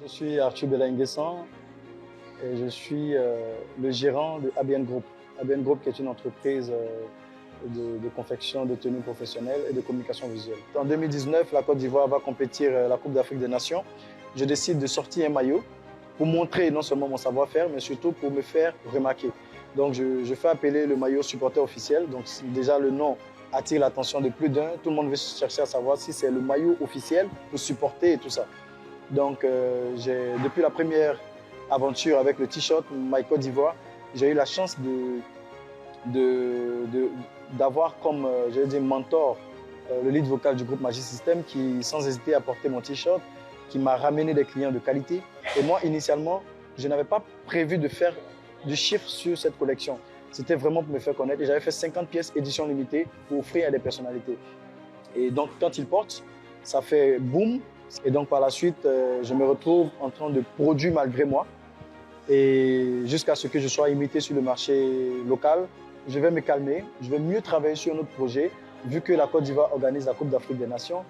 Je suis Arthur Belaïnguessan et je suis le gérant de ABN Group. ABN Group qui est une entreprise de confection de tenues professionnelles et de communication visuelle. En 2019, la Côte d'Ivoire va compétir la Coupe d'Afrique des Nations. Je décide de sortir un maillot pour montrer non seulement mon savoir-faire, mais surtout pour me faire remarquer. Donc je fais appeler le maillot supporter officiel. Donc déjà le nom attire l'attention de plus d'un. Tout le monde veut chercher à savoir si c'est le maillot officiel pour supporter et tout ça. Donc depuis la première aventure avec le t-shirt My Côte d'Ivoire, j'ai eu la chance d'avoir comme mentor le lead vocal du groupe Magic System qui sans hésiter a porté mon t-shirt, qui m'a ramené des clients de qualité. Et moi initialement, je n'avais pas prévu de faire du chiffre sur cette collection. C'était vraiment pour me faire connaître et j'avais fait 50 pièces édition limitée pour offrir à des personnalités. Et donc quand ils portent, ça fait boum. Et donc par la suite, je me retrouve en train de produire malgré moi. Et jusqu'à ce que je sois imité sur le marché local, je vais me calmer, je vais mieux travailler sur notre projet. Vu que la Côte d'Ivoire organise la Coupe d'Afrique des Nations,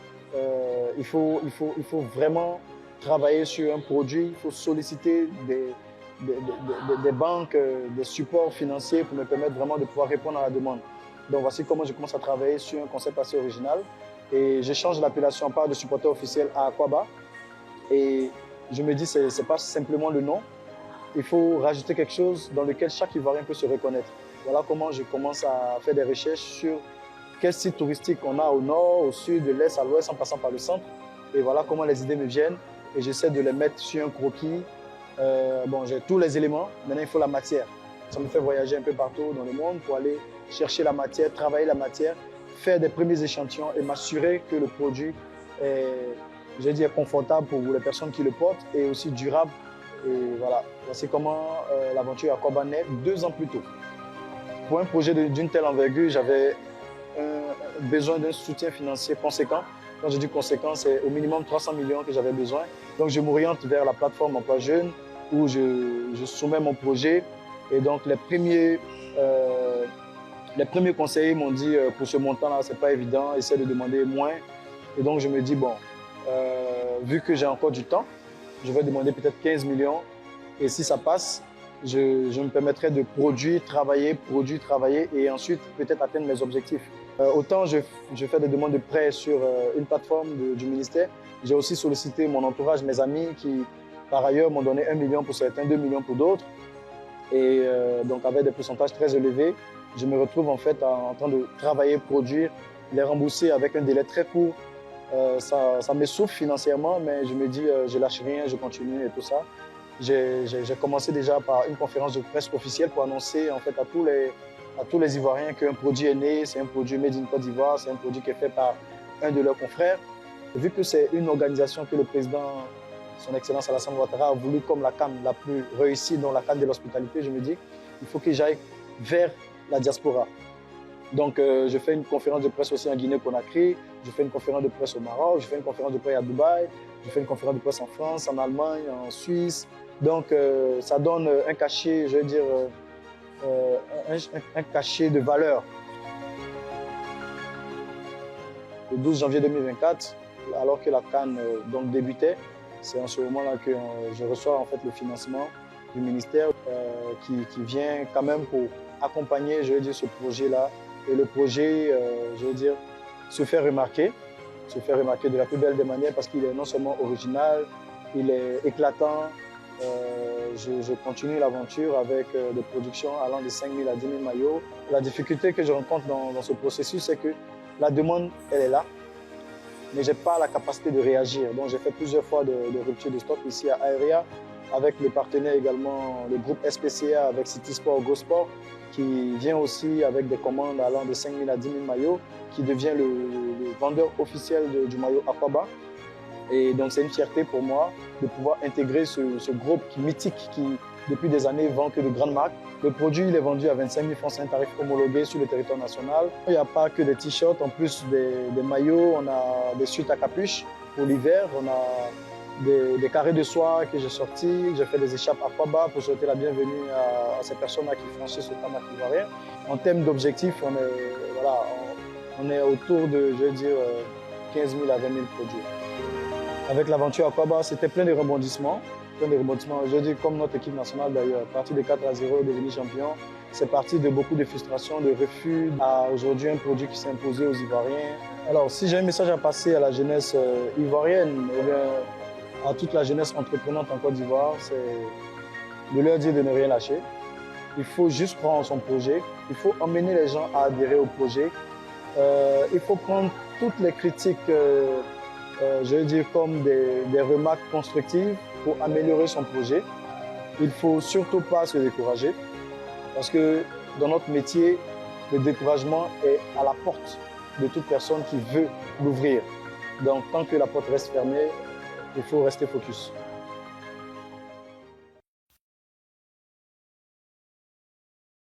il faut vraiment travailler sur un produit, il faut solliciter des banques, des supports financiers pour me permettre vraiment de pouvoir répondre à la demande. Donc voici comment je commence à travailler sur un concept assez original. Et je change l'appellation par de supporter officiel à Aquaba. Et je me dis, ce n'est pas simplement le nom. Il faut rajouter quelque chose dans lequel chaque Ivoirien peut se reconnaître. Voilà comment je commence à faire des recherches sur quels sites touristiques on a au nord, au sud, de l'est, à l'ouest, en passant par le centre. Et voilà comment les idées me viennent. Et j'essaie de les mettre sur un croquis. Bon, j'ai tous les éléments. Maintenant, il faut la matière. Ça me fait voyager un peu partout dans le monde pour aller chercher la matière, travailler la matière, faire des premiers échantillons et m'assurer que le produit est confortable pour les personnes qui le portent et aussi durable. Et voilà, c'est comment l'aventure Aquaba naît 2 ans plus tôt. Pour un projet d'une telle envergure, j'avais besoin d'un soutien financier conséquent. Quand je dis conséquent, c'est au minimum 300 millions que j'avais besoin. Donc je m'oriente vers la plateforme Emploi Jeune où je soumets mon projet. Et donc les premiers conseillers m'ont dit pour ce montant-là, c'est pas évident, essaie de demander moins. Et donc je me dis, bon, vu que j'ai encore du temps, je vais demander peut-être 15 millions. Et si ça passe, je me permettrai de produire, travailler et ensuite peut-être atteindre mes objectifs. Autant je fais des demandes de prêts sur une plateforme du ministère. J'ai aussi sollicité mon entourage, mes amis qui, par ailleurs, m'ont donné 1 million pour certains, 2 millions pour d'autres. Et donc avec des pourcentages très élevés, je me retrouve en fait en train de travailler, produire, les rembourser avec un délai très court. Ça m'essouffle financièrement, mais je me dis, je lâche rien, je continue et tout ça. J'ai commencé déjà par une conférence de presse officielle pour annoncer en fait à tous les Ivoiriens qu'un produit est né, c'est un produit made in Côte d'Ivoire, c'est un produit qui est fait par un de leurs confrères. Vu que c'est une organisation que le président, son Excellence Alassane Ouattara, a voulu comme la CAN la plus réussie, dans la CAN de l'hospitalité, je me dis, il faut que j'aille vers la diaspora. Donc, je fais une conférence de presse aussi en Guinée-Conakry, je fais une conférence de presse au Maroc, je fais une conférence de presse à Dubaï, je fais une conférence de presse en France, en Allemagne, en Suisse. Donc, ça donne un cachet, je veux dire, un cachet de valeur. Le 12 janvier 2024, alors que la CAN donc débutait, c'est en ce moment-là que je reçois en fait le financement du ministère qui vient quand même pour accompagner, je veux dire, ce projet-là. Et le projet, je veux dire, se fait remarquer de la plus belle des manières parce qu'il est non seulement original, il est éclatant. Je continue l'aventure avec des productions allant de 5 000 à 10 000 maillots. La difficulté que je rencontre dans ce processus, c'est que la demande, elle est là, mais je n'ai pas la capacité de réagir. Donc j'ai fait plusieurs fois de rupture de stock ici à Aéria, avec le partenaire également, le groupe SPCA avec City Sport, Go Sport, qui vient aussi avec des commandes allant de 5 000 à 10 000 maillots, qui devient le vendeur officiel du maillot Aquaba. Et donc c'est une fierté pour moi de pouvoir intégrer ce groupe mythique qui, depuis des années, vend que de grandes marques. Le produit il est vendu à 25 000 francs, c'est un tarif homologué sur le territoire national. Il n'y a pas que des t-shirts, en plus des maillots, on a des suites à capuche pour l'hiver, on a des carrés de soie que j'ai sortis, j'ai fait des échappes Aquaba pour souhaiter la bienvenue à ces personnes-là qui franchissent ce tarmac ivoirien. En termes d'objectifs, on est autour de, je veux dire, 15 000 à 20 000 produits. Avec l'aventure Aquaba, c'était plein de rebondissements. Plein de rebondissements. Je dis comme notre équipe nationale d'ailleurs, parti de 4-0, devenu champion. C'est parti de beaucoup de frustration, de refus, à aujourd'hui un produit qui s'est imposé aux Ivoiriens. Alors, si j'ai un message à passer à la jeunesse ivoirienne, eh bien, à toute la jeunesse entreprenante en Côte d'Ivoire, c'est de leur dire de ne rien lâcher. Il faut juste croire en son projet. Il faut emmener les gens à adhérer au projet. Il faut prendre toutes les critiques, je veux dire, comme des remarques constructives pour améliorer son projet. Il ne faut surtout pas se décourager parce que dans notre métier, le découragement est à la porte de toute personne qui veut l'ouvrir. Donc, tant que la porte reste fermée, il faut rester focus.